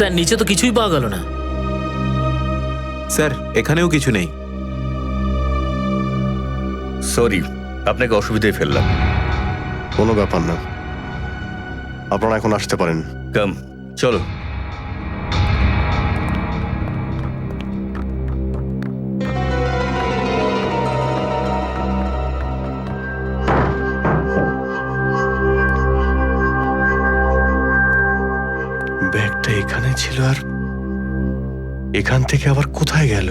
Sir নিচে তো কিছুই পাওয়া গেল না। স্যার এখানেও কিছু নেই। সরি, আপনাকে অসুবিধায় ফেললাম। কোনো ব্যাপার না, আপনারা এখন আসতে পারেন। কাম, চলো। ব্যাগটা এখানে ছিল, আর এখান থেকে আবার কোথায় গেল?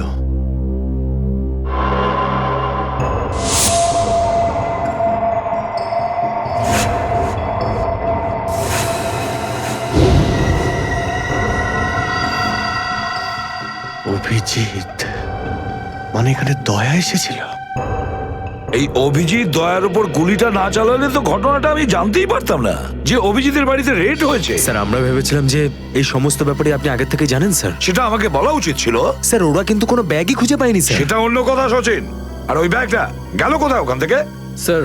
অভিজিৎ, মানে এখানে দয়া এসেছিল? এই অভিজিৎ দয়ার উপর গুলিটা না চালালে তো ঘটনাটা আমি জানতেই পারতাম না যে অভিজিতের বাড়িতে রেড হয়েছে। স্যার আমরা ভেবেছিলাম যে এই সমস্ত ব্যাপারে আপনি আগে থেকে জানেন স্যার। সেটা আমাকে বলা উচিত ছিল। স্যার ওরা কিন্তু কোনো ব্যাগই খুঁজে পায়নি স্যার। সেটা অন্য কথা সচিন। আর ওই ব্যাগটা গেল কোথায় ওখান থেকে? স্যার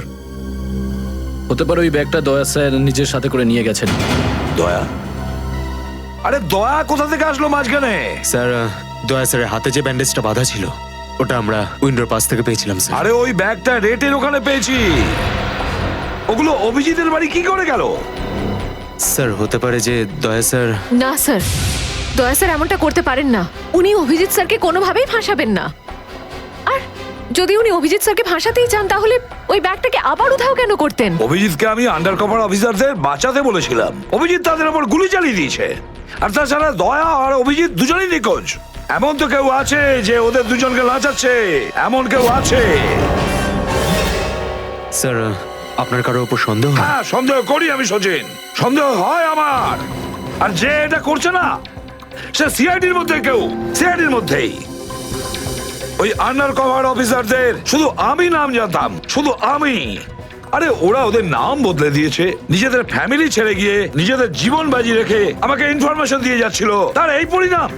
হতে পারে ওই ব্যাগটা দয়া স্যার নিজের সাথে করে নিয়ে গেছেন। দয়া? আরে দয়া কোথা থেকে আসলো মাঝখানে? স্যার দয়া স্যারের হাতে যে ব্যান্ডেজটা বাঁধা ছিল ওটা আমরা উইন্ডোর পাশ থেকে পেয়েছিলাম স্যার। আরে ওই ব্যাগটা রেটের ওখানে পেয়েছি। ওগুলো অভিজিতের বাড়ি কি করে গেল? স্যার হতে পারে যে দয়া স্যার। না স্যার, দয়া স্যার এমনটা করতে পারেন না। উনি অভিজিৎ স্যারকে কোনোভাবেই ফাঁসাবেন না। আর যদি উনি অভিজিৎ স্যারকে ফাঁসাতেই চান তাহলে ওই ব্যাগটাকে আবার উধাও কেন করতেন? অভিজিৎকে আমি আন্ডার কভার অফিসারদের বাঁচাতে বলেছিলাম, অভিজিৎ তাদের উপর গুলি চালিয়ে দিয়েছে। আর তাছাড়া দয়া আর অভিজিৎ দুজনেই নিখোঁজ। এমন তো কেউ আছে যে ওদের দুজনকে লাচাচ্ছে, এমন কেউ আছে? স্যার আপনার কারোর উপর সন্দেহ হয়? হ্যাঁ, সন্দেহ করি আমি সচিন, সন্দেহ হয় আমার। আর যে এটা করছে না সে সিআইডির মধ্যে কেউ, সিআইডির মধ্যেই। ওই আন্ডার কভার অফিসারদের শুধু আমি নাম জানতাম, শুধু আমি। আরে ওরা ওদের নাম বদলে দিয়েছে, নিজেদের ফ্যামিলি ছেড়ে গিয়ে নিজেদের জীবন বাজি রেখে আমাকে ইনফরমেশন দিয়ে যাচ্ছিল। তার এই পরিণাম।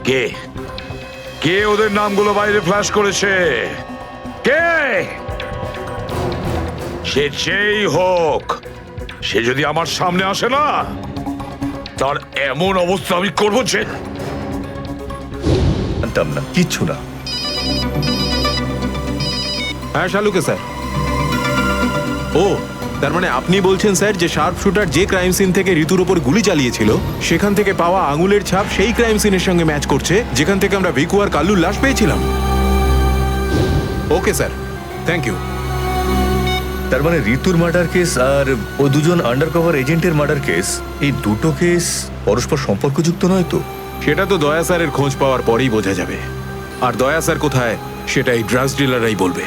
কে কে ওদের নামগুলো বাইরে ফ্ল্যাশ করেছে? কে? সে যেই হোক, সে যদি আমার সামনে আসে না, তার এমন অবস্থা আমি করবো যে। জানতাম না, কিচ্ছু না। হ্যাঁ শালুকে স্যার। ও তার মানে আপনি বলছেন স্যার যে শার্প শুটার যে ক্রাইম সিন থেকে ঋতুর উপর গুলি চালিয়েছিল সেখান থেকে পাওয়া আঙুলের ছাপ সেই ক্রাইম সিনের সঙ্গে ম্যাচ করছে যেখান থেকে আমরা ভিকু আর কাল্লুর লাশ পেয়েছিলাম। Okay sir, thank you. তার মানে ঋতুর মার্ডার কেস আর ও দুজন আন্ডারকভার এজেন্টের মার্ডার কেস, এই দুটো কেস পরস্পর সম্পর্কযুক্ত নয় তো? সেটা তো দয়া স্যারের খোঁজ পাওয়ার পরেই বোঝা যাবে। আর দয়া স্যার কোথায় সেটা এই ড্রাগস ডিলাররাই বলবে।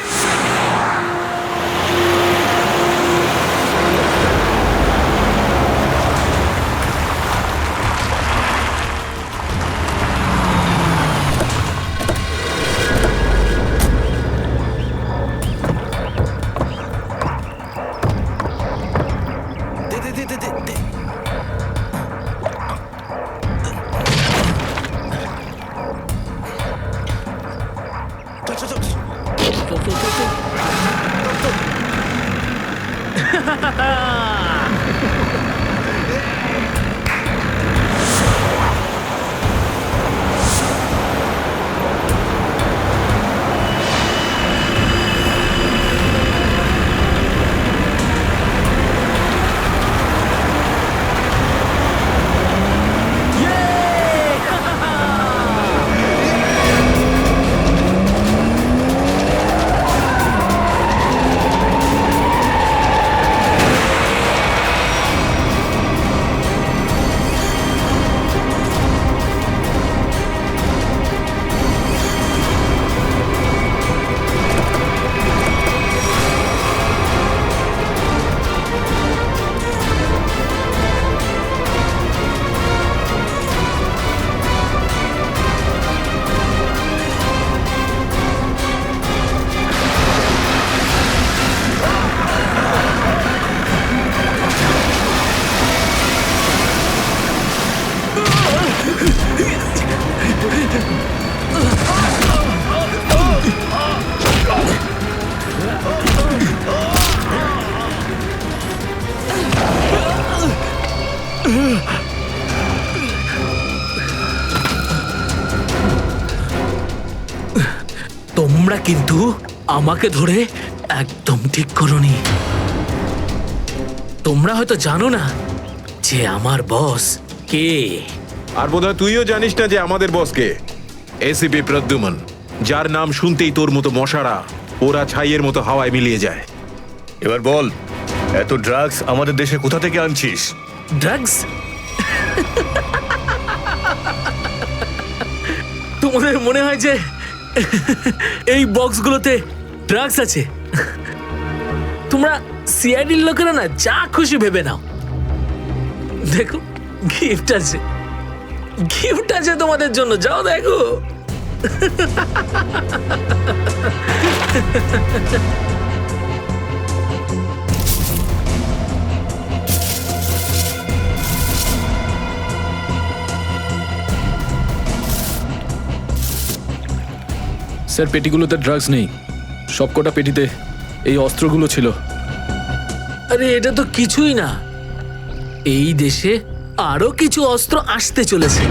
তোমরা কিন্তু আমাকে ধরে একদম ঠিক করোনি। তোমরা হয়তো জানো না যে আমার বস কে। আর বোধহয় তুইও জানিস না যে আমাদের বসকে, এসিপি প্রদ্যুমন, যার নাম শুনতেই তোর মতো মশারা ওরা ছাইয়ের মতো হাওয়ায় মিলিয়ে যায়। এবার বল, এত ড্রাগস আমাদের দেশে কোথা থেকে আনছিস? ড্রাগস? তোমাদের মনে হয় যে এই বক্সগুলোতে ড্রাগস আছে? তোমরা সিআইডির লোকেরা না যা খুশি ভেবে নাও। দেখো, গিফট আছে, গিফট আছে তোমাদের জন্য, যাও দেখো। স্যার, পেটিগুলোতে ড্রাগস নেই, সবকটা পেটিতে এই অস্ত্রগুলো ছিল। আরে এটা তো কিছুই না, এই দেশে আরো কিছু অস্ত্র আসতে চলেছে।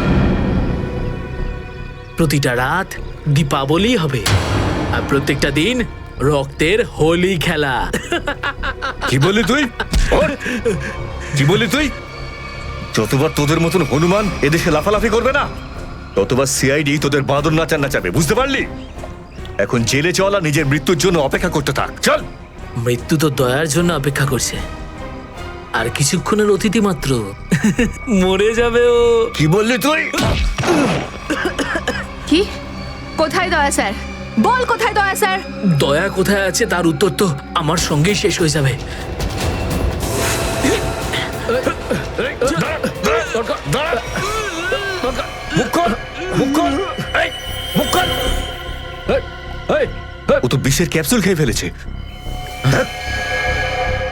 প্রতিটা রাত দীপাবলি হবে, আর প্রত্যেকটা দিন রক্তের হোলি খেলা। কি বললি তুই? ওর? কি বললি তুই? যতবার তোদের মতন হনুমান এদেশে লাফালাফি করবে না, ততবার সিআইডি তোদের বাঁদর নাচাবে, বুঝতে পারলি? এখন জেলে চল আর নিজের মৃত্যুর জন্য অপেক্ষা করতে থাক, চল। মৃত্যু তো দয়ার জন্য অপেক্ষা করছে, আর কিছুক্ষণের অতিথি মাত্র মরে যাবে ও। কি বললি তুই? কি? কোথায় দয়া স্যার? বল কোথায় দয়া স্যার? দয়া কোথায় আছে তার উত্তর তো আমার সঙ্গেই শেষ হয়ে যাবে। ও তো বিষের ক্যাপসুল খেয়ে ফেলেছে।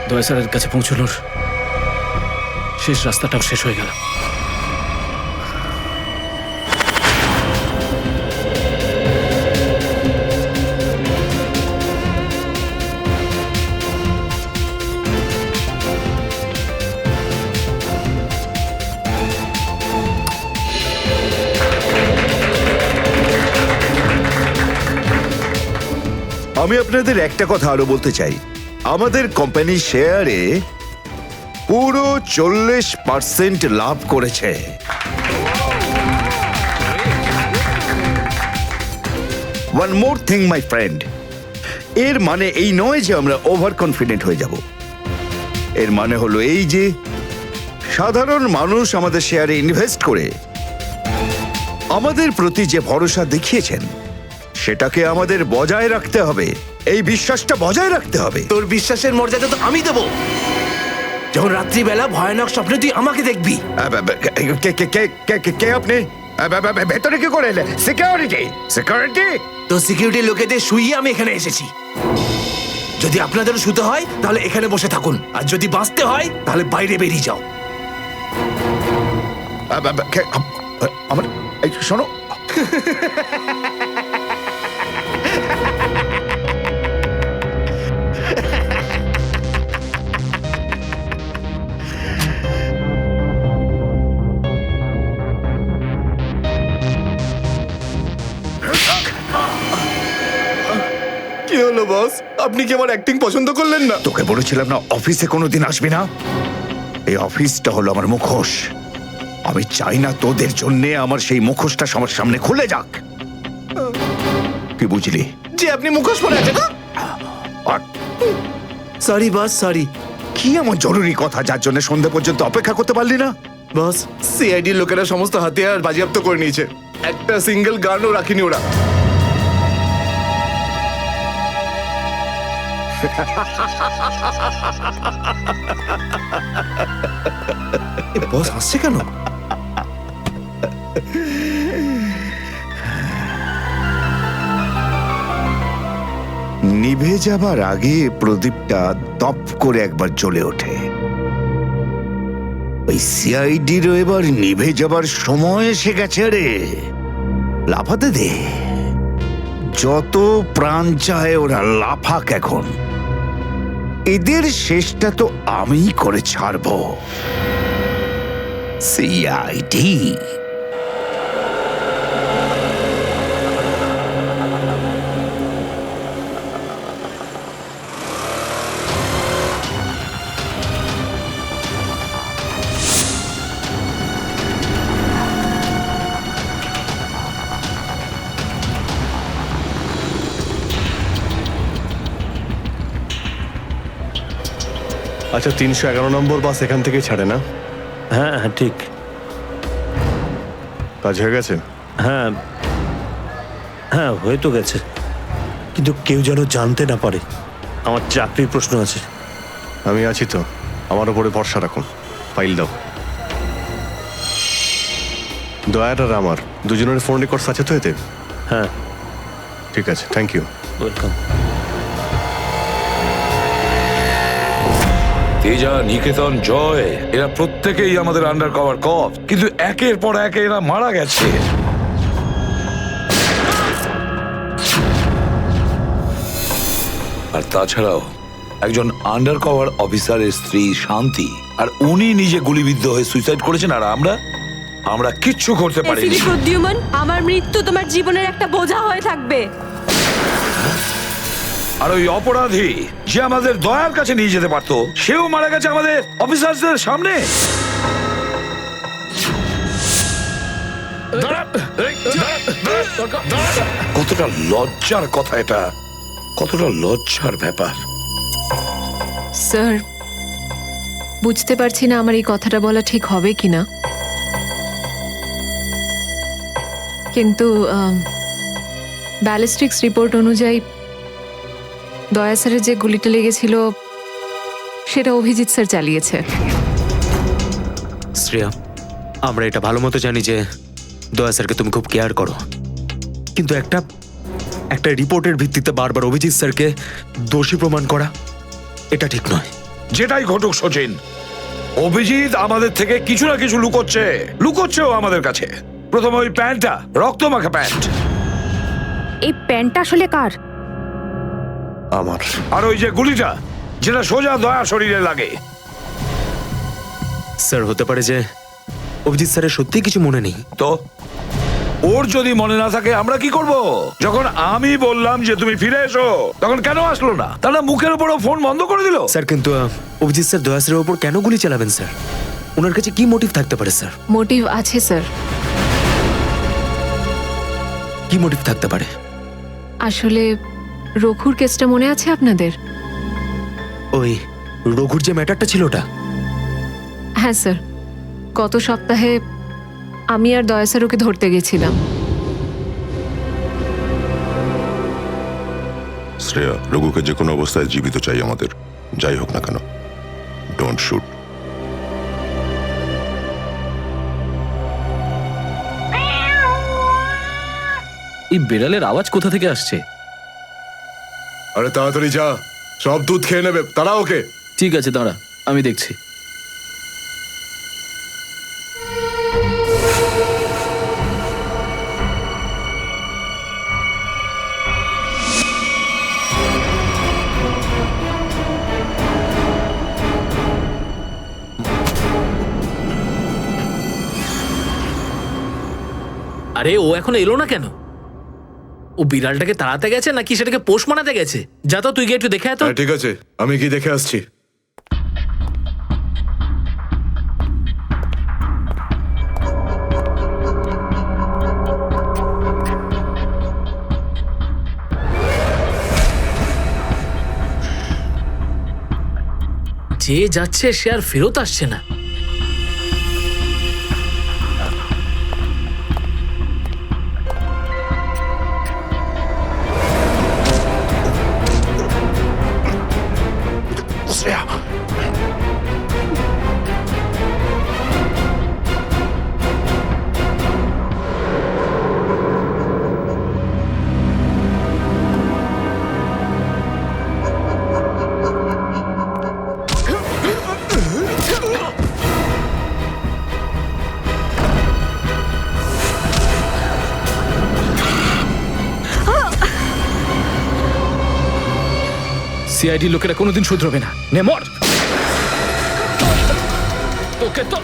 দয়া স্যারের কাছে পৌঁছানোর শেষ রাস্তাটাও শেষ হয়ে গেল। আমি আপনাদের একটা কথা আরো বলতে চাই, আমাদের কোম্পানির শেয়ারে পুরো 40% লাভ করেছে। One more thing my friend, এর মানে এই নয় যে আমরা ওভার কনফিডেন্ট হয়ে যাব। এর মানে হলো এই যে সাধারণ মানুষ আমাদের শেয়ারে ইনভেস্ট করে আমাদের প্রতি যে ভরসা দেখিয়েছেন সেটাকে আমাদের বজায় রাখতে হবে। এই বিশ্বাসটা বজায় রাখতে হবে। তোর বিশ্বাসের মর্যাদা তো আমি দেবো যখন রাত্রিবেলা ভয়ানক স্বপ্নে তুই আমাকে দেখবি। কে আপনি? ভেতরে কি করে এলে? সিকিউরিটি? সিকিউরিটি? তো সিকিউরিটি লোকেদের শুইয়ে আমি এখানে এসেছি। যদি আপনাদেরও শুতে হয় তাহলে এখানে বসে থাকুন, আর যদি বাঁচতে হয় তাহলে বাইরে বেরিয়ে যাও। আমার শোনো, কি হলো বস? আপনি কি আমার অ্যাক্টিং পছন্দ করলেন না? তোকে বলেছিলাম না অফিসে কোনোদিন আসবি না? এই অফিসটা হলো আমার মুখোশ। আমি চাই না তোদের জন্য আমার সেই মুখোশটা সবার সামনে খুলে যাক। কি বুঝলি? যে আপনি মুখোশ পরে আছেন না? আর সরি বস, সরি। কি এমন জরুরি কথা যার জন্য সন্ধ্যে পর্যন্ত অপেক্ষা করতে পারলি না? বস, সিআইডির লোকেরা সমস্ত হাতিয়ার বাজেয়াপ্ত করে নিয়েছে, একটা সিঙ্গেল গানও রাখিনি ওরা। বস হাসছে কেন? নিভে যাবার আগে প্রদীপটা দপ করে একবার জ্বলে ওঠে। ওই সিআইডিরও এবার নিভে যাবার সময় এসে গেছে রে। লাফাতে দে, যত প্রাণ চায় ওরা লাফাক এখন। এদের শেষটা তো আমিই করে ছাড়বো। সিআইডি। আচ্ছা 311 নম্বর বাস এখান থেকে ছাড়ে না? হ্যাঁ হ্যাঁ ঠিক। কাজ হয়ে গেছে? হ্যাঁ হ্যাঁ হয়ে তো গেছে, কিন্তু কেউ যেন জানতে না পারে। আমার চাকরির প্রশ্ন আছে। আমি আছি তো, আমার উপরে ভরসা রাখুন। ফাইল দাও। দয়ার আর আমার দুজনের ফোন রেকর্ডস আছে তো এতে? হ্যাঁ ঠিক আছে, থ্যাংক ইউ। ওয়েলকাম। তেজা, নিকেতন, জয় এরা প্রত্যেকেই আমাদের আন্ডার কভার কপ, কিন্তু একের পর এক এরা মারা গেছে। আর তাছাড়াও একজন আন্ডার কভার অফিসারের স্ত্রী শান্তি, আর উনি নিজে গুলিবিদ্ধ হয়ে সুইসাইড করেছেন, আর আমরা কিচ্ছু করতে পারিনি। ফিলিপ প্রদ্যুমন, আমার মৃত্যু তোমার জীবনের একটা বোঝা হয়ে থাকবে। আর ওই অপরাধী যে আমাদের দয়ার কাছে নিয়ে যেতে পারতো, সেও মারা গেছে আমাদের অফিসারদের সামনে। কতটা লজ্জার কথা এটা, কতটা লজ্জার ব্যাপার। স্যার, বুঝতে পারছি না আমার এই কথাটা বলা ঠিক হবে কিনা, কিন্তু ব্যালিস্টিক্স রিপোর্ট অনুযায়ী দয়া স্যারের যে গুলিটা লেগেছিল সেটা অভিজিৎ স্যার চালিয়েছে। শ্রেয়া, আমরা এটা ভালো মতো জানি যে দয়া স্যারকে তুমি খুব কেয়ার করো, কিন্তু একটা রিপোর্টের ভিত্তিতে বারবার অভিজিৎ স্যারকে দোষী প্রমাণ করা এটা ঠিক নয়। যেটাই ঘটুক সচিন, অভিজিৎ আমাদের থেকে কিছু না কিছু লুকোচ্ছেও আমাদের কাছে। প্রথম ওই প্যান্টটা, রক্তমাখা প্যান্ট। এই প্যান্টটা আসলে কার? আমার। আর ওই যে গুলিটা, যেটা সোজা দয়া শরীরে লাগে। স্যার, হতে পারে যে অভিজিৎ স্যারের সত্যি কিছু মনে নেই। তো ওর যদি মনে না থাকে আমরা কি করব? যখন আমি বললাম যে তুমি ফিরে এসো, তখন কেন আসলো না? তাহলে মুখের উপরও ফোন বন্ধ করে দিল। স্যার, কিন্তু অভিজিৎ স্যার দয়া স্যারের উপর কেন গুলি চালাবেন স্যার? ওনার কাছে কি মোটিভ থাকতে পারে স্যার? মোটিভ আছে স্যার। কি মোটিভ থাকতে পারে? আসলে রঘুর কেসটা মনে আছে আপনাদের? ওই রঘুর যে ম্যাটারটা ছিল ওটা? হ্যাঁ স্যার, গত সপ্তাহে আমি আর দয়া স্যার ওকে ধরতে গেছিলাম। শ্রেয়া, রঘুকে যে কোনো অবস্থায় জীবিত চাই আমাদের, যাই হোক না কেন। Don't shoot. এই বেড়ালের আওয়াজ কোথা থেকে আসছে? আরে তাড়াতাড়ি যা, সব দুধ খেয়ে নেবে, তারা ওকে। ঠিক আছে, দাঁড়া, আমি দেখছি। আরে ও এখন এলো না কেন? ও বিড়ালটাকে তাড়াতে গেছে নাকি সেটাকে পোষ মানাতে গেছে? যা তো, তুই গিয়ে একটু দেখে আয় তো। ঠিক আছে, আমি কি দেখে আসছি। যে যাচ্ছে সে আর ফেরত আসছে না। সিআইডি লোকেরা কোনোদিন শুধরবে না। নে মর। তোকে তো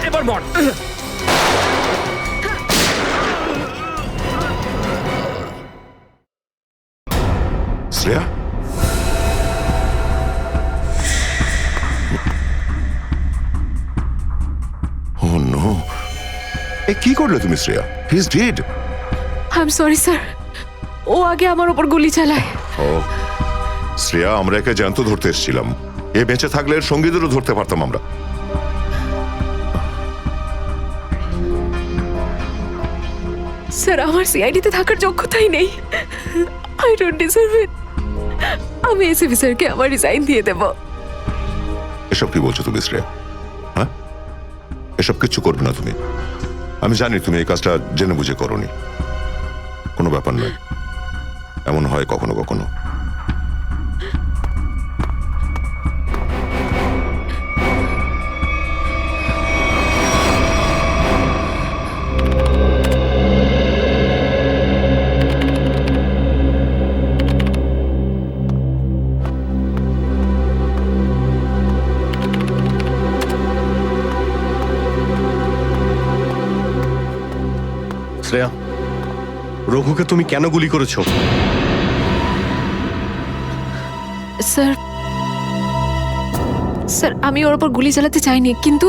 এবার মর। শ্রেয়া, ও নো, এ কি করলে তুমি Shreya? He is dead. I am sorry sir, ও আগে আমার উপর গুলি চালায়। ও শ্রেয়া, আমরা একে জ্যান্ত ধরতে এসেছিলাম। এ বেঁচে থাকলে এর সঙ্গীদেরও ধরতে পারতাম আমরা। স্যার, আমার সিআইডিতে থাকার যোগ্যতাই নেই। আই ডোন্ট ডিজার্ভ ইট। আমি এসিপি স্যারকে আমার রিজাইন দিয়ে দেব। এসব কি বলছো তুমি শ্রেয়া? হ্যাঁ, এসব কিচ্ছু করবে না তুমি। আমি জানি তুমি এই কাজটা জেনে বুঝে করোনি। কোনো ব্যাপার নয়, এমন হয় কখনো কখনো। শ্রেয়া, রঘুকে তুমি কেন গুলি করেছো? স্যার, স্যার আমি ওর উপর গুলি চালাতে চাইনি, কিন্তু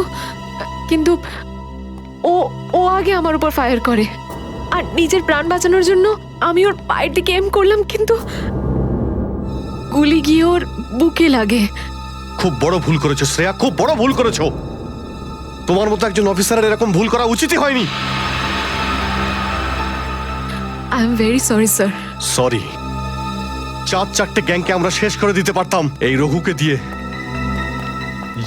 কিন্তু ও ও আগে আমার উপর ফায়ার করে, আর নিজের প্রাণ বাঁচানোর জন্য আমি ওর পায়ের দিকে এম করলাম, কিন্তু গুলি গিয়ে ওর বুকে লাগে। খুব বড় ভুল করেছো শ্রেয়া, খুব বড় ভুল করেছো। তোমার মতো একজন অফিসারের এরকম ভুল করা উচিতই হয়নি। I am very sorry sir. Sorry? 4-4টে গ্যাংকে আমরা শেষ করে দিতে পারতাম এই রঘুকে দিয়ে।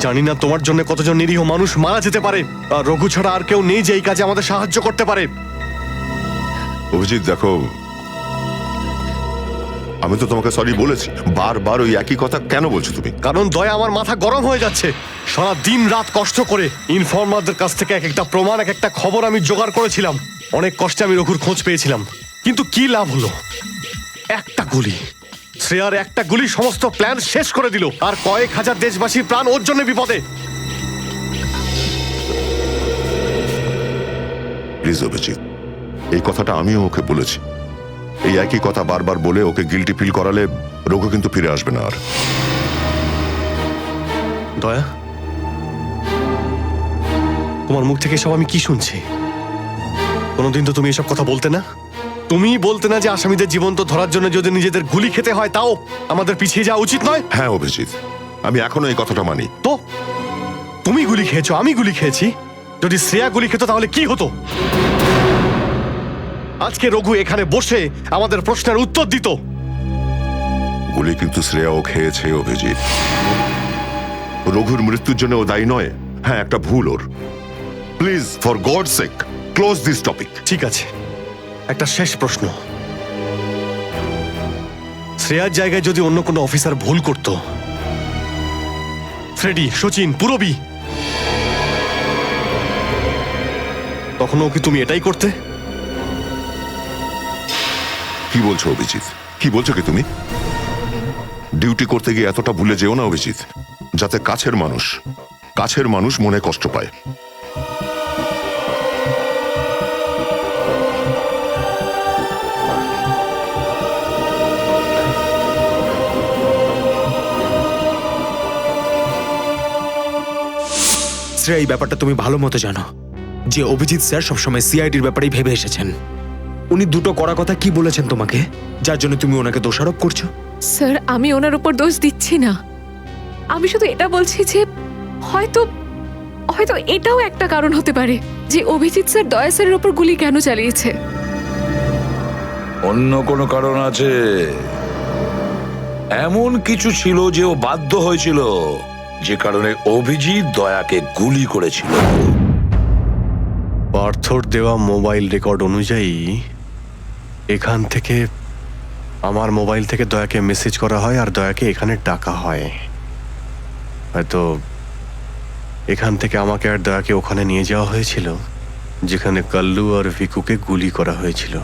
জানি না তোমার জন্য কতজন নিরীহ মানুষ মারা যেতে পারে, আর রঘু ছাড়া আর কেউ নেই যে এই কাজে আমাদের সাহায্য করতে পারে। অভিজিৎ দেখো, আমি তো তোমাকে সরি বলেছি। বারবার ওই একই কথা কেন বলছো তুমি? কারণ দয়া, আমার মাথা গরম হয়ে যাচ্ছে। সারা দিন রাত কষ্ট করে ইনফর্মারদের কাছ থেকে এক একটা প্রমাণ, এক একটা খবর আমি জোগাড় করেছিলাম। অনেক কষ্টে আমি রঘুর খোঁজ পেয়েছিলাম, কিন্তু কি লাভ হলো? একটা গুলি, শ্রেয়ার একটা গুলি সমস্ত প্ল্যান শেষ করে দিল, আর কয়েক হাজার দেশবাসীর প্রাণ ওর জন্য বিপদে। প্লিজ অভিজিৎ, এই কথাটা আমিও ওকে বলেছি। এই একই কথা বারবার বলে ওকে গিল্টি ফিল করালে রঘু কিন্তু ফিরে আসবে না আর। দয়া, তোমার মুখ থেকে সব আমি কি শুনছি? কোনোদিন তো তুমি এসব কথা বলতে না। তুমি বলতে না যে আসামিদের জীবন্ত ধরার জন্য যদি নিজেদের গুলি খেতে হয় তাও আমাদের পিছিয়ে যাওয়া উচিত নয়? হ্যাঁ অভিজিৎ, আমি এখনো এই কথাটা মানি। তো তুমি গুলি খেয়েছো, আমি গুলি খেয়েছি। যদি শ্রেয়া গুলি খেত তাহলে কি হতো? আজকে রঘু এখানে বসে আমাদের প্রশ্নের উত্তর দিত। গুলি কিন্তু শ্রেয়াও খেয়েছে অভিজিৎ। রঘুর মৃত্যুর জন্য ও দায়ী নয়। হ্যাঁ, একটা ভুল ওর। Please, for God sake, close this topic. ঠিক আছে, একটা শেষ প্রশ্ন। শ্রেয়ার জায়গায় যদি অন্য কোনো অফিসার ভুল করত, ফ্রেডি, সচিন, পুরবী, তখনও কি তুমি এটাই করতে? কি বলছো অভিজিৎ? কি বলছো কি তুমি? ডিউটি করতে গিয়ে এতটা ভুলে যেও না অভিজিৎ, যাতে কাছের মানুষ মনে কষ্ট পায়। শ্রেয়া, এই ব্যাপারটা তুমি ভালো মতো জানো যে অভিজিৎ স্যার সবসময় সিআইডির ব্যাপারেই ভেবে এসেছেন। উনি দুটো কড়া কথা কি বলেছেন তোমাকে, যার জন্য তুমি ওনাকে দোষারোপ করছো? স্যার, আমি ওনার উপর দোষ দিচ্ছি না। আমি শুধু এটা বলছি যে হয়তো হয়তো এটাও একটা কারণ হতে পারে যে অভিজিৎ স্যার দয়া স্যারের উপর গুলি কেন চালিয়েছে। অন্য কোনো কারণ আছে? এমন কিছু ছিল যে ও বাধ্য হয়েছিল, যে কারণে অভিজিৎ দয়াকে গুলি করেছিল। পার্থর দেওয়া মোবাইল রেকর্ড অনুযায়ী এখান থেকে, আমার মোবাইল থেকে দয়াকে মেসেজ করা হয় আর দয়াকে এখানে ডাকা হয়। হয়তো এখান থেকে আমাকে আর দয়াকে ওখানে নিয়ে যাওয়া হয়েছিল যেখানে কাল্লু আর ভিকুকে গুলি করা হয়েছিল।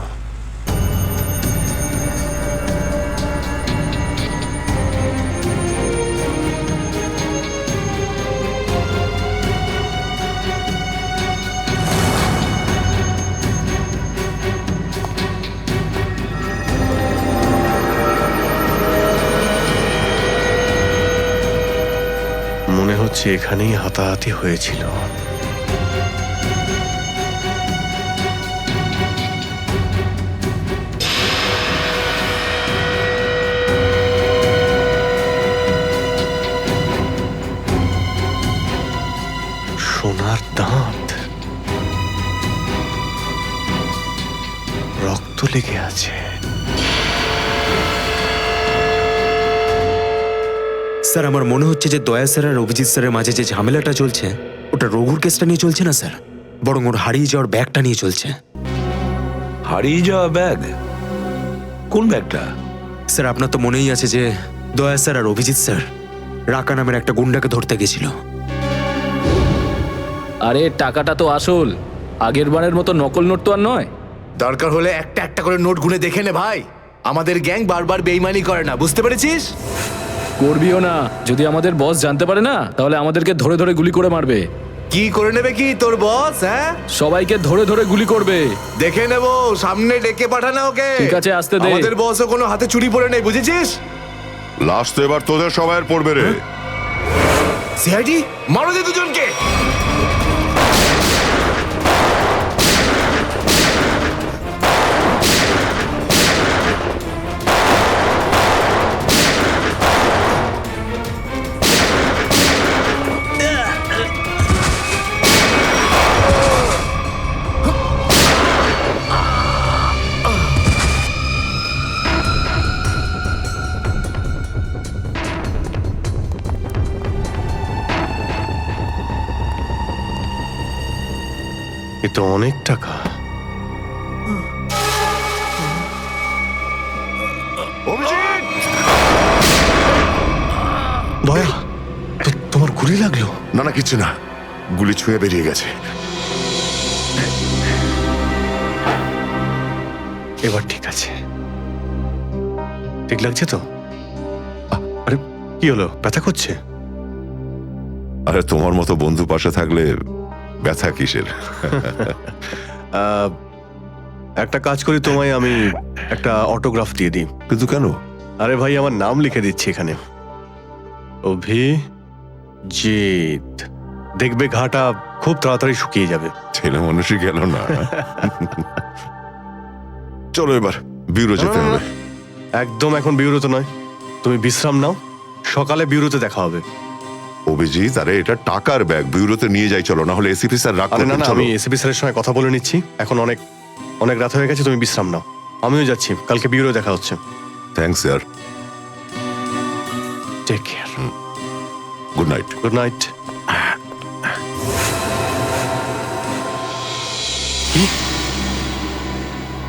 মনে হচ্ছে এখানেই হাতাহাতি হয়েছিল। তো লেগে আছে। স্যার আমার মনে হচ্ছে যে দয়া স্যার আর অভিজিৎ স্যারের মাঝে যে ঝামেলাটা চলছে ওটা রঘুর কেসটা নিয়ে চলছে না স্যার, বরং ওর হারিয়ে যাওয়ার ব্যাগটা নিয়ে চলছে। হারিয়ে যাওয়া ব্যাগ? কোন ব্যাগটা? স্যার আপনার তো মনেই আছে যে দয়া স্যার আর অভিজিৎ স্যার রাকা নামের একটা গুন্ডাকে ধরতে গেছিল। আরে টাকাটা তো আসল, আগের বারের মতো নকল নোট তো আর নয়। দরকার হলে একটা একটা করে নোট গুনে দেখে নে ভাই। আমাদের গ্যাং বারবার বেইমানি করে না, বুঝতে পেরেছিস? করবিও না, যদি আমাদের বস জানতে পারে না তাহলে আমাদেরকে ধরে ধরে গুলি করে মারবে। কি করে নেবে কি তোর বস? হ্যাঁ, সবাইকে ধরে ধরে গুলি করবে। দেখে নেব, সামনে ডেকে পাঠানা ওকে। ঠিক আছে, আসতে দে। আমাদের বসও কোনো হাতে চুরি পড়ে নেই, বুঝেছিস? লাস্ট তো এবার তোদের সবাইয়ের পড়বে রে। সিআইডি মারো দে দুজনকে। এ তো অনেক টাকা। অভিজিৎ! দয়া, তোমার গুলি লাগলো? না না, কিচ্ছু না, গুলি ছুঁয়ে বেরিয়ে গেছে। এবার ঠিক আছে, ঠিক লাগছে তো? আরে কি হলো, ব্যথা করছে? আরে তোমার মতো বন্ধু পাশে থাকলে ব্যথা কিসের? একটা কাজ করি, তোমায় আমি একটা অটোগ্রাফ দিয়ে দিই। কিন্তু কেন? আরে ভাই, আমার নাম লিখে দিচ্ছি এখানে, অভিজিৎ। দেখবে ঘাটা খুব তাড়াতাড়ি শুকিয়ে যাবে। ছেলে মানুষই গেল না। চলো এবার বিউরো যেতে হবে। একদম এখন বিউরোতে নয়, তুমি বিশ্রাম নাও, সকালে বিউরোতে দেখা হবে। অভিজিৎ, আরে এটা টাকার ব্যাগ, বিউরোতে নিয়ে যাই চলো, না হলে এসিপি স্যার রাগ আরে না করবেন। না, চলো। আমি এসিপি স্যারের সঙ্গে কথা বলে নিচ্ছি, এখন অনেক অনেক রাত হয়ে গেছে, তুমি বিশ্রাম নাও। আমিও যাচ্ছি, কালকে বিউরো দেখা হচ্ছে। Thanks sir. Take care. Good night. Good night. কি?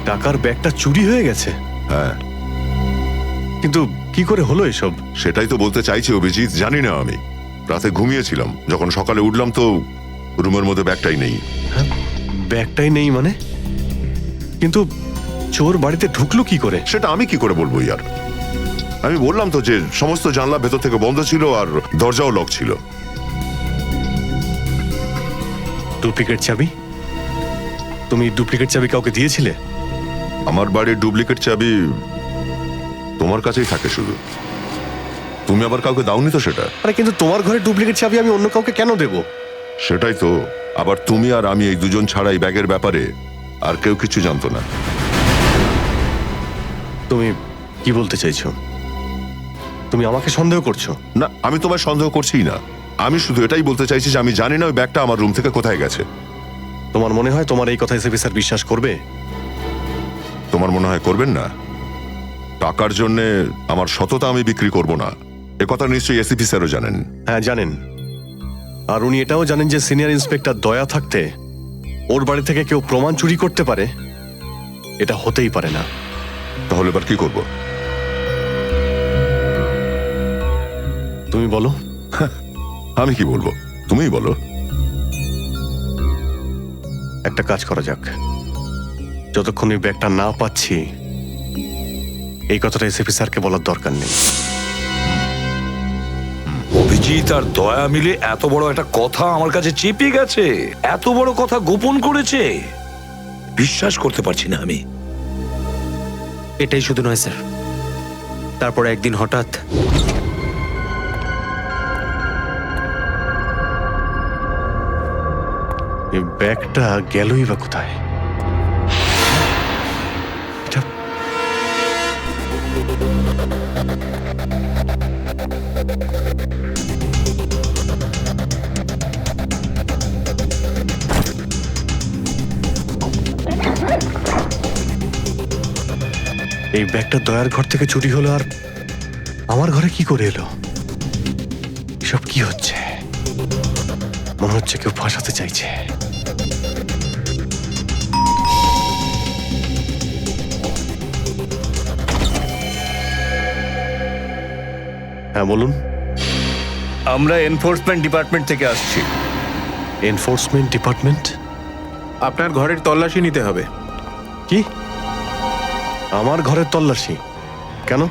টাকার ব্যাগটা চুরি হয়ে গেছে? হ্যাঁ। কিন্তু কি করে হলো এসব? সেটাই তো বলতে চাইছি অভিজিৎ, জানি না। আমি রাতে ঘুমিয়েছিলাম, যখন সকালে উঠলাম তো রুমের মধ্যে ব্যাগটাই নেই। ব্যাগটাই নেই মানে? কিন্তু চোর বাড়িতে ঢুকলো কি করে? সেটা আমি কি করে বলবো ইয়ার? আমি বললাম তো যে সমস্ত জানলা ভেতর থেকে বন্ধ ছিল আর দরজাও লক ছিল। ডুপ্লিকেট চাবি? তুমি ডুপ্লিকেট চাবি কাউকে দিয়েছিলে? আমার বাড়ির ডুপ্লিকেট চাবি তোমার কাছেই থাকে শুধু, তুমি আবার কাউকে দাওনি তো সেটা। আরে কিন্তু তোমার ঘরে ডুপ্লিকেট চাবি আমি অন্য কাউকে কেন দেব? সেটাই তো, আবার তুমি আর আমি এই দুজন ছাড়া এই ব্যাগের ব্যাপারে আর কেউ কিছু জানতো না। তুমি কি বলতে চাইছো? তুমি আমাকে সন্দেহ করছো? না, আমি তোমায় সন্দেহ করছিই না, আমি শুধু এটাই বলতে চাইছি যে আমি জানি না ওই ব্যাগটা আমার রুম থেকে কোথায় গেছে। তোমার মনে হয় তোমার এই কথা এসিপি স্যার বিশ্বাস করবে? তোমার মনে হয় করবেন না? টাকার জন্য আমার সততা আমি বিক্রি করব না, এ কথা নিশ্চয়ই এসিপি স্যারও জানেন। হ্যাঁ জানেন, আর উনি এটাও জানেন যে সিনিয়র ইন্সপেক্টর দয়া থাকতে ওর বাড়ি থেকে কেউ প্রমাণ চুরি করতে পারে, এটা হতেই পারে না। তাহলে এবার কি করব? তুমি বলো। আমি কি বলবো, তুমিই বলো। একটা কাজ করা যাক, যতক্ষণ এই ব্যাগটা না পাচ্ছি এই কথাটা এসিপি স্যারকে বলার দরকার নেই। অভিজিৎ আর দয়া মিলে এত বড় একটা কথা আমার কাছে চেপে গেছে, এত বড় কথা গোপন করেছে, বিশ্বাস করতে পারছি না আমি। এটাই শুধু নয় স্যার, তারপর একদিন হঠাৎ এই ব্যাগটা গেলই বা কোথায়? এই ব্যাগটা দয়ার ঘর থেকে চুরি হলো আর আমার ঘরে কি করে এলো? এসব কি হচ্ছে? মনে হচ্ছে কেউ ফাঁসাতে চাইছে। হ্যাঁ বলুন। আমরা এনফোর্সমেন্ট ডিপার্টমেন্ট থেকে আসছি। Enforcement department? আপনার ঘরের তল্লাশি নিতে হবে। কি? আমার ঘরের তল্লাশি কেন?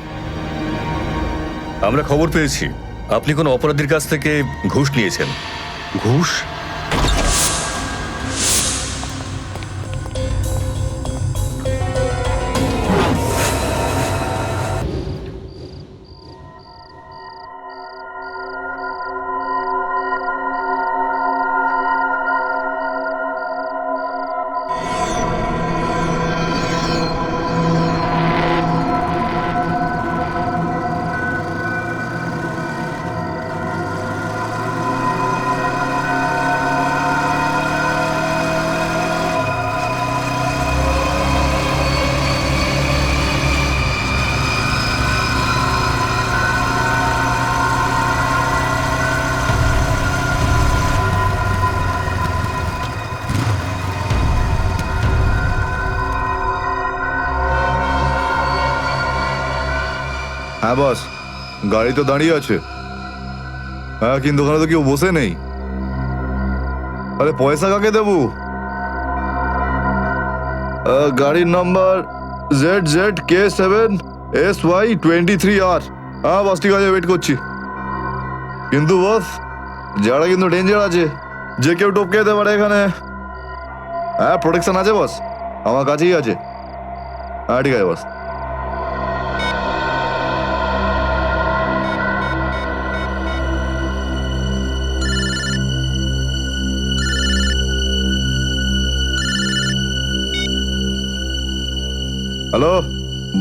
আমরা খবর পেয়েছি আপনি কোনো অপরাধীর কাছ থেকে ঘুষ নিয়েছেন। ঘুষ? হ্যাঁ বস, গাড়ি তো দাঁড়িয়ে আছে। হ্যাঁ কিন্তু ওখানে তো কেউ বসে নেই। আরে পয়সা কাকে দেবো? গাড়ির নাম্বার ZZK7SY23R। হ্যাঁ বস ঠিক আছে, ওয়েট করছি। কিন্তু বস যারা কিন্তু ডেঞ্জার আছে, যে কেউ টপকে যেতে পারে এখানে। হ্যাঁ প্রোটেকশন আছে বস, আমার কাছেই আছে। হ্যাঁ ঠিক আছে বস। হ্যালো,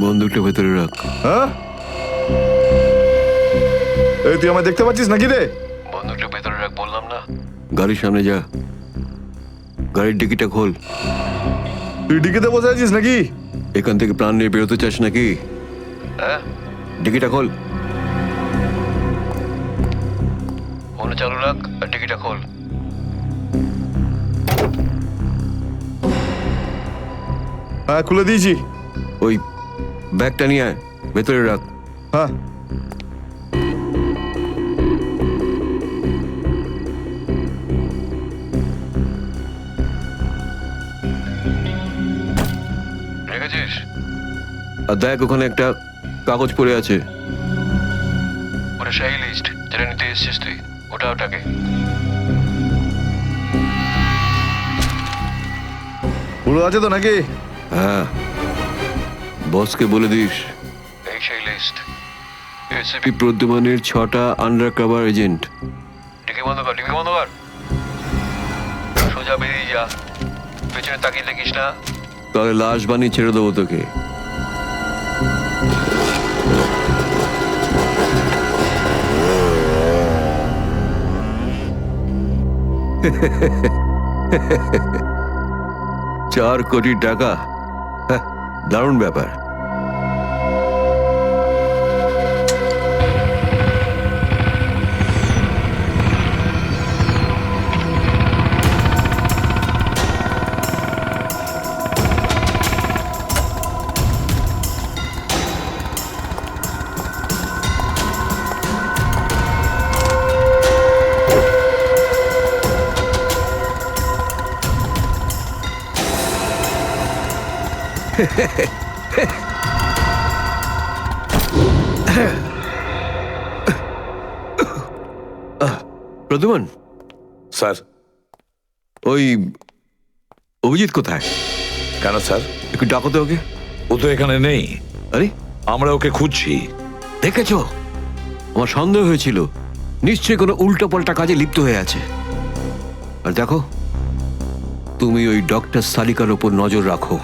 বন্দুকটা ভেতরে রাখ। হ্যাঁ এই তুই আমায় দেখতে পাচ্ছিস নাকি রে? বন্দুকটা ভেতরে রাখ বললাম না। গাড়ির সামনে যা, গাড়ির ডিকিটা খোল। তুই ডিকিতে বসে আছিস নাকি? এখান থেকে প্রাণ নিয়ে বেরোতে চাস নাকি? হ্যাঁ, ডিকিটা খোল। ফোন চালু রাখ আর ডিকিটা খোল। হ্যাঁ খুলে দিয়েছি। ওই ব্যাগটা নিয়ে আয়, ভেতরে রাখ। হ্যাঁ রেখেছিস? আর দেখ ওখানে একটা কাগজ পড়ে আছে, ওটা সেই লিস্ট যেটা নিতে এসেছিস তুই। ওটাকে পুরো আছে তো নাকি? হ্যাঁ, বসকে বলে দিস এই সেই লিস্ট। এসিপি প্রদ্যুমানের 6টা আন্ডার কভার এজেন্ট। ডিকি বন্ধ কর, ডিকি বন্ধ কর। সোজা বেরিয়ে যা, পেছনে তাকিয়ে দেখিস না, তাহলে লাশ বানিয়ে ছেড়ে দেবো তোকে। $4 কোটি, দারুণ ব্যাপার। প্রদ্যুমান স্যার। ওই অভিজিৎ কোথায়? কেন স্যার? একটু ডাকো তো ওকে। ও তো এখানে নেই। আরে আমরা ওকে খুঁজছি। দেখেছো, আমার সন্দেহ হয়েছিল নিশ্চয়ই কোনো উল্টো পাল্টা কাজে লিপ্ত হয়ে আছে। আর দেখো, তুমি ওই ডক্টর সালিকার ওপর নজর রাখো।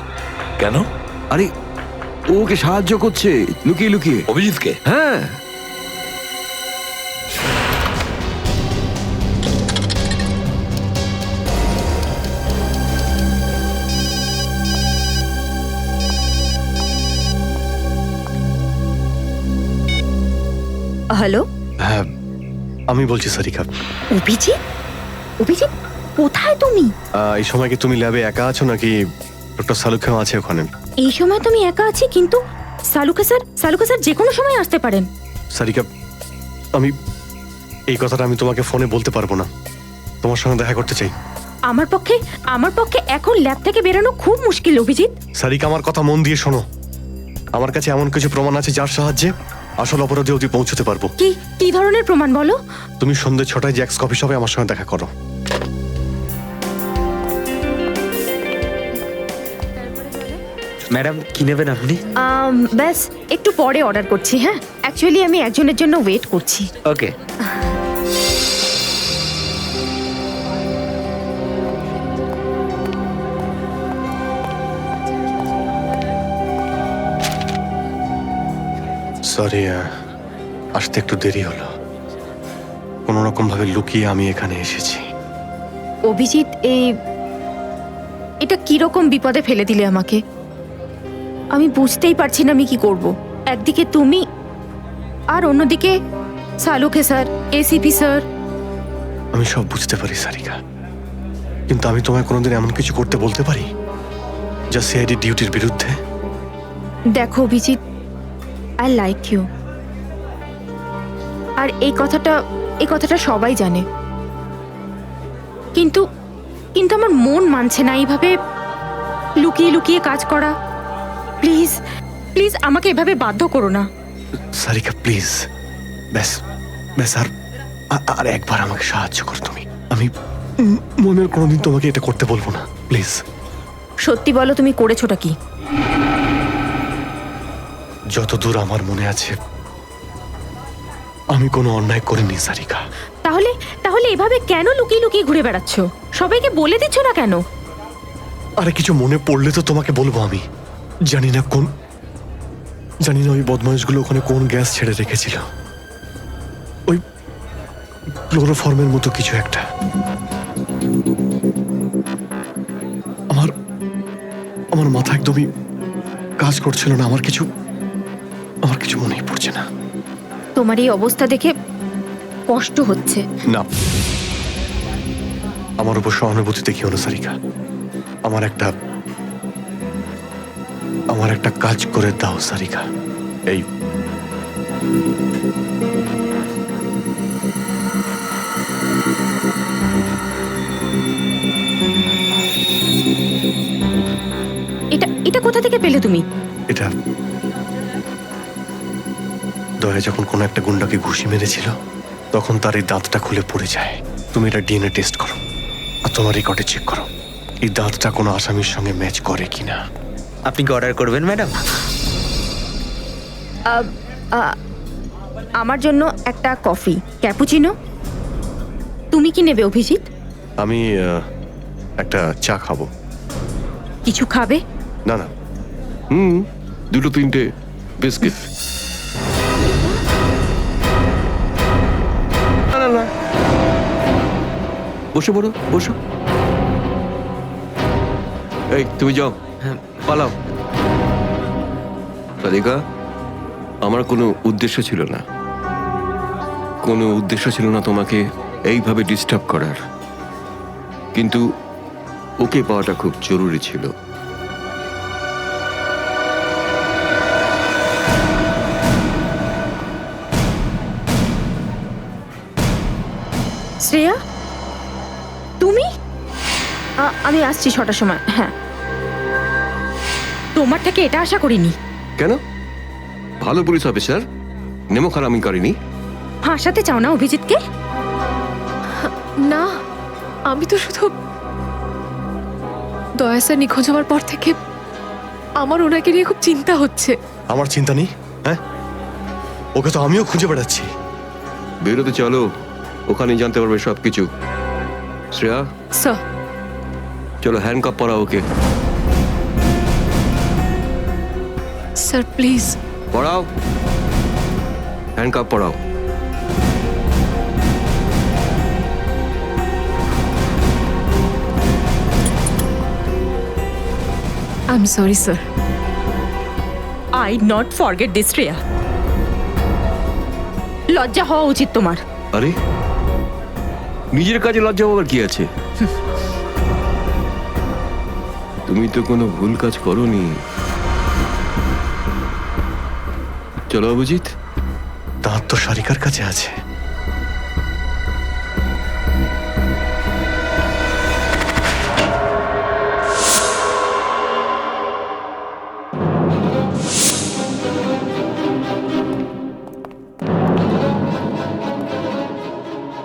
কেন? আরে ও ওকে সাহায্য করছে লুকিয়ে লুকিয়ে। অভিজিৎকে? হ্যাঁ। হ্যালো হ্যাঁ আমি বলছি সারিকা। অভিজিৎ অভিজিৎ কোথায় তুমি? এই সময় কি তুমি ল্যাবে একা আছো নাকি ডক্টর সালুখাম আছে ওখানে? এই সময় তুমি একা আছি, কিন্তু সালুকা স্যার যে কোনো সময় আসতে পারেন। সারিকা আমি এই কথাটা আমি তোমাকে ফোনে বলতে পারবো না, তোমার সঙ্গে দেখা করতে চাই। আমার পক্ষে এখন ল্যাব থেকে বেরোনো খুব মুশকিল অভিজিৎ। সারিকা আমার কথা মন দিয়ে শোনো, আমার কাছে এমন কিছু প্রমাণ আছে যার সাহায্যে আসল অপরাধী অবধি পৌঁছতে পারবো। কি ধরনের প্রমাণ বলো? তুমি সন্ধ্যে 6টায় জ্যাক্স কফি শপে আমার সঙ্গে দেখা করো। ম্যাডাম কি নেবেন আপনি? ব্যাস একটু পরে অর্ডার করছি। হ্যাঁ, অ্যাকচুয়ালি আমি একজনের জন্য ওয়েট করছি। ওকে। সরি, আসতে একটু দেরি হলো। কোনো রকম ভাবে লুকিয়ে আমি এখানে এসেছি। অভিজিৎ, এটা কিরকম বিপদে ফেলে দিলে আমাকে। আমি বুঝতেই পারছি না আমি কি করব। একদিকে তুমি আর অন্যদিকে সালুকে স্যার, এসিপি স্যার। আমি সব বুঝতে পারি সারিকা, কিন্তু আমি তোমায় কোনোদিন এমন কিছু করতে বলতে পারি যা সিআইডি ডিউটির বিরুদ্ধে? দেখো অভিজিৎ, আই লাইক ইউ, আর এই কথাটা সবাই জানে, কিন্তু আমার মন মানছে না এইভাবে লুকিয়ে লুকিয়ে কাজ করা। প্লিজ প্লিজ আমাকে এভাবে বাধ্য করো না। সারিকা প্লিজ, ব্যাস ব্যাস আর একবার আমাকে সাহায্য করো তুমি। আমি মনের কোনোদিন তোমাকে এটা করতে বলবো না, প্লিজ। সত্যি বলো, তুমি করেছোটা কি? যতদূর আমার মনে আছে আমি কোনো অন্যায় করিনি সারিকা। তাহলে এভাবে কেন লুকিয়ে লুকিয়ে ঘুরে বেড়াচ্ছ? সবাইকে বলে দিচ্ছ না কেন? আরে কিছু মনে পড়লে তো তোমাকে বলবো। আমি জানি না ওই বদমাইশগুলো ওখানে কোন গ্যাস ছেড়ে রেখেছিল, ওই ক্লোরোফর্মের মতো কিছু একটা। আমার মাথা একদমই কাজ করছিল না। আমার কিছু মনেই পড়ছে না। তোমার এই অবস্থা দেখে কষ্ট হচ্ছে। না, আমার উপর সহানুভূতি দেখিও না সারিকা। আমার একটা কাজ করে দাও সারিকা। এই এটা কোথা থেকে পেলে তুমি? এটা দয়া যখন কোনো একটা গুন্ডাকে ঘুষি মেরেছিল তখন তার এই দাঁতটা খুলে পড়ে যায়। তুমি এটা ডিএনএ টেস্ট করো আর তোমার রেকর্ডে চেক করো এই দাঁতটা কোনো আসামির সঙ্গে ম্যাচ করে কিনা। আপনি কি অর্ডার করবেন ম্যাডাম? আমার জন্য একটা কফি ক্যাপুচিনো। তুমি কি নেবে অভিজিৎ? আমি একটা চা খাবো। কিছু খাবে? না না, দুটো তিনটে বিস্কিট। না, বসে পড়ো, বসো। এই তুমি যাও, পালাও। রাধিকা, আমার কোনো উদ্দেশ্য ছিল না তোমাকে এইভাবে ডিস্টার্ব করার, কিন্তু ওকে পাওয়াটা খুব জরুরি ছিল। শ্রেয়া, তুমি? আমি আসছি 6টার সময়। হ্যাঁ, তোমার থেকে এটা আশা করিনি। কেন? ভালো পুলিশ অফিসার, নেমো খারামি করিনি। ফাঁসাতে চাও না অভিজিৎকে? না, আমি তো শুধু দয়া স্যার নিখোঁজ হওয়ার পর থেকে আমার ওনাকে নিয়ে খুব চিন্তা হচ্ছে। আমার চিন্তা নেই। হ্যাঁ, ওকে তো আমিও খুঁজে বেড়াচ্ছি। বেরোতে চলো, ওখানে জানতে পারবে সবকিছু। শ্রেয়া, স্যার। চলো হ্যান্ডকাপ পরাও ওকে। Sir please. পড়াও, handcuff পরাও। I'm sorry, sir. I not forget this, Shreya. লজ্জা হওয়া উচিত তোমার। আরে নিজের কাজে লজ্জা পাওয়ার কি আছে? তুমি তো কোনো ভুল কাজ করোনি। চলো অভিজিৎ। দাঁত তো সারিকার কাছে আছে।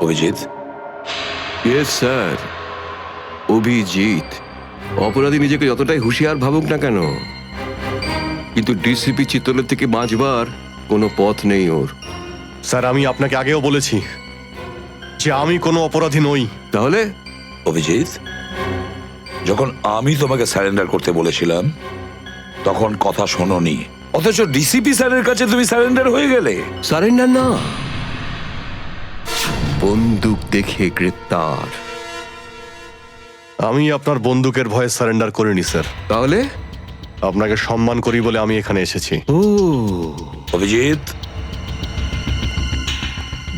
Abhijit, yes sir, Abhijit. অপরাধী নিজেকে যতটাই হুঁশিয়ার ভাবুক না কেন, কিন্তু ডিসিপি চিত্তলের থেকে বাঁচবার কোনো পথ নেই ওর। স্যার আমি আপনাকে আগেও বলেছি যে আমি কোনো অপরাধী নই। তাহলে অভিজিৎ, যখন আমি তোমাকে স্যারেন্ডার করতে বলেছিলাম তখন কথা শোনোনি, অথচ ডিসিপি স্যারের কাছে তুমি স্যারেন্ডার হয়ে গেলে। সারেন্ডার না, বন্দুক দেখে গ্রেপ্তার। আমি আপনার বন্দুকের ভয়ে সারেন্ডার করিনি স্যার। তাহলে আপনাকে সম্মান করি বলে আমি এখানে এসেছি। ও অভিজিৎ,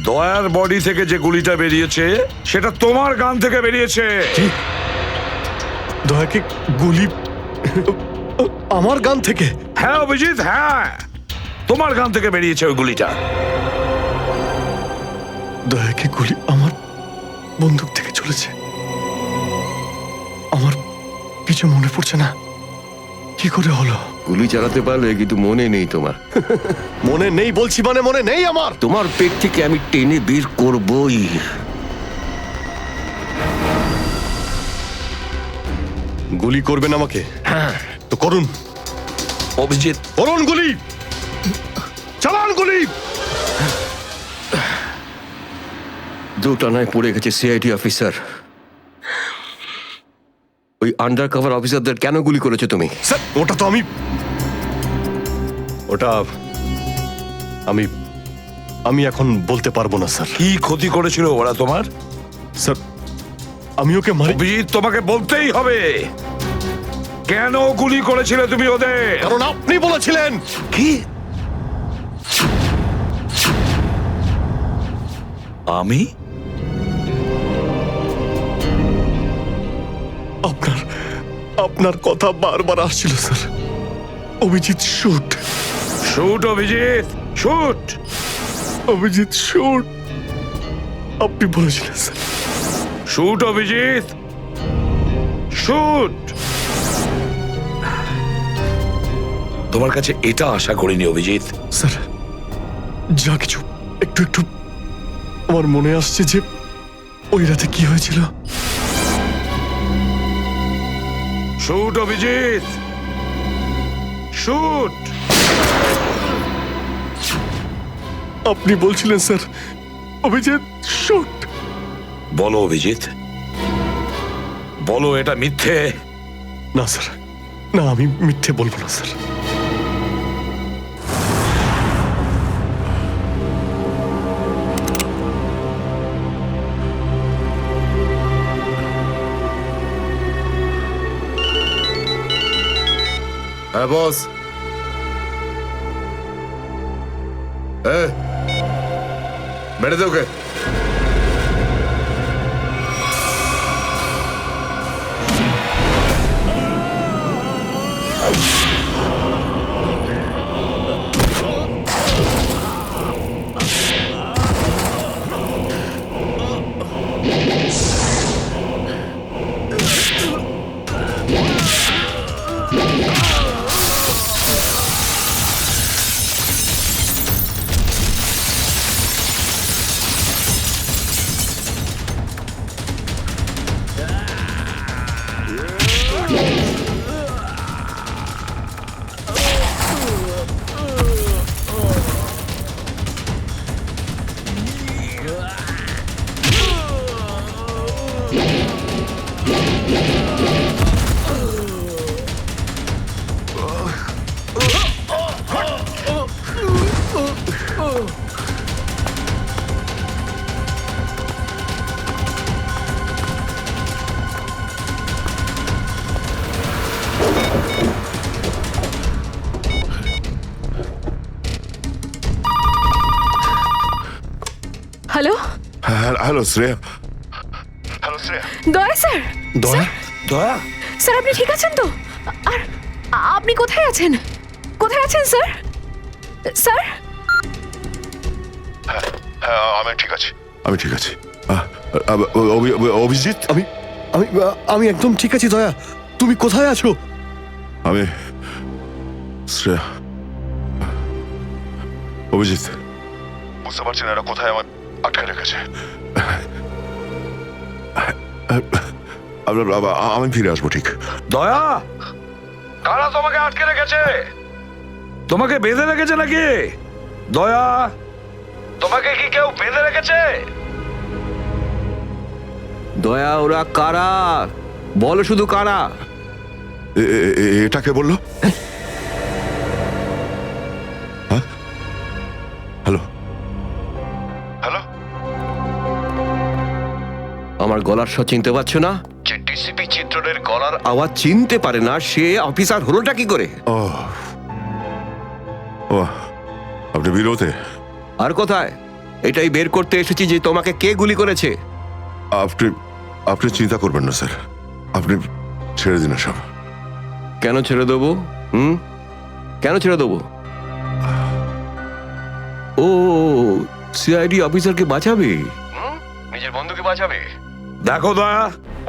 দয়ার বডি থেকে যে গুলিটা বেরিয়েছে সেটা তোমার গান থেকে বেরিয়েছে। দয়াকে গুলি আমার গান থেকে? হ্যাঁ অভিজিৎ, হ্যাঁ, তোমার গান থেকে বেরিয়েছে ওই গুলিটা। দয়াকে গুলি আমার বন্দুক থেকে চলেছে? আমার কিছু মনে পড়ছে না, কি করে হলো? গুলি চালাতে পারলে, কিন্তু মনে নেই তোমার। মনে নেই বলছি মানে মনে নেই আমার। তোমার পেট থেকে আমি টেনে বের করবই। গুলি করবেন আমাকে? তো করুন অভিজিৎ, করুন গুলি, চালান গুলি। দুটানায় পড়ে গেছে সিআইডি অফিসার। ওই আন্ডার কভার অফিসারদের কেন গুলি করেছো তুমি? স্যার ওটা তো আমি এখন বলতে পারবো না স্যার। কি ক্ষতি করেছিল ওরা তোমার? স্যার আমি ওকে মারি। অভিজিৎ, তোমাকে বলতেই হবে কেন গুলি করেছিলে তুমি ওদের। কারণ আপনি বলেছিলেন। কি? আমি? আপনার কথা বারবার আসছিল sir. Abhijit shoot. Shoot Abhijit, shoot. Abhijit shoot, আপনি বলেছিলেন স্যার। Shoot Abhijit, shoot. তোমার কাছে এটা আশা করিনি অভিজিৎ। স্যার যা কিছু একটু একটু আমার মনে আসছে যে ওই রাতে কি হয়েছিল। Shoot Abhijit, shoot. আপনি বলছিলেন স্যার অভিজিৎ শুট। বলো অভিজিৎ, বলো এটা মিথ্যে। না স্যার, না আমি মিথ্যে বলবো না স্যার। হ্যাঁ বস। মেরে দে ওকে। Hello hello Shreya. Hello Shreya. Daya sir. দয়া দয়া স্যার আপনি ঠিক আছেন তো? আর আপনি কোথায় আছেন? কোথায় আছেন স্যার? স্যার হ্যাঁ আমি ঠিক আছি, আমি ঠিক আছি। অভিজিৎ, আমি আমি আমি একদম ঠিক আছি দয়া। তুমি কোথায় আছো? আমি শ্রেয়া। অভিজিৎ, বুঝতে পারছি না এরা কোথায় আমার আটকে রেখেছে। আমি ফিরে আসবো ঠিক। দয়া, কারা তোমাকে আটকে রেখেছে? তোমাকে বেঁধে রেখেছে নাকি? দয়া, তোমাকে কি কেউ বেঁধে রেখেছে? দয়া ওরা কারা? বলো শুধু কারা? এটা কে বললো? হ্যাঁ, হ্যালো হ্যালো। আমার গলার স্বর চিনতে পারছো না? যে ডিসিপি চিত্রের গলার আওয়াজ চিনতে পারে না সে অফিসার হলোটা কি করে? ও ও, আপনি বিরোধে? আর কোথায়? এটাই বের করতে এসেছি যে তোমাকে কে গুলি করেছে। আপনি আপনি চিন্তা করবেন না স্যার, আপনি ছেড়ে দিন সব। কেন ছেড়ে দেবো? কেন ছেড়ে দেবো? ও সিআইডি অফিসারকে বাঁচাবে, নিজের বন্ধুকে বাঁচাবে। দেখো দয়া,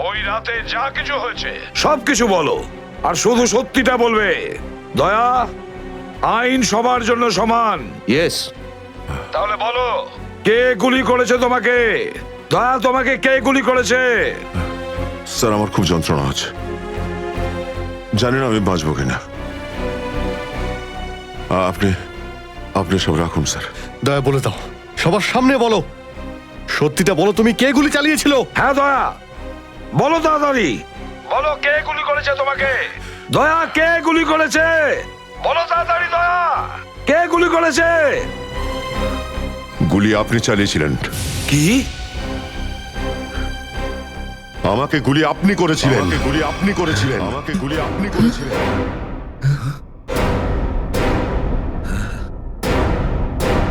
ওই রাতে যা কিছু হয়েছে সব কিছু বলো, আর শুধু সত্যিটা বলবে। দয়া, আইন সবার জন্য সমান। ইয়েস। তাহলে বলো, কে গুলি করেছে তোমাকে? দয়া, তোমাকে কে গুলি করেছে? স্যার আমার খুব যন্ত্রণা হচ্ছে, জানি না আমি বাঁচবো কিনা। আপনি আপনি সব রাখুন স্যার। দয়া বলে দাও, সবার সামনে বলো, সত্যিটা বলো, তুমি কে গুলি চালিয়েছিল? হ্যাঁ দয়া, বলো তাড়াতাড়ি, বলো কে গুলি করেছে তোমাকে? দয়া, কে গুলি করেছে? বলো তাড়াতাড়ি দয়া, কে গুলি করেছে? গুলি আপনি চালিয়েছিলেন। কি? আমাকে গুলি আপনি করেছিলেন। আমাকে গুলি আপনি করেছিলেন। আমাকে গুলি আপনি করেছিলেন।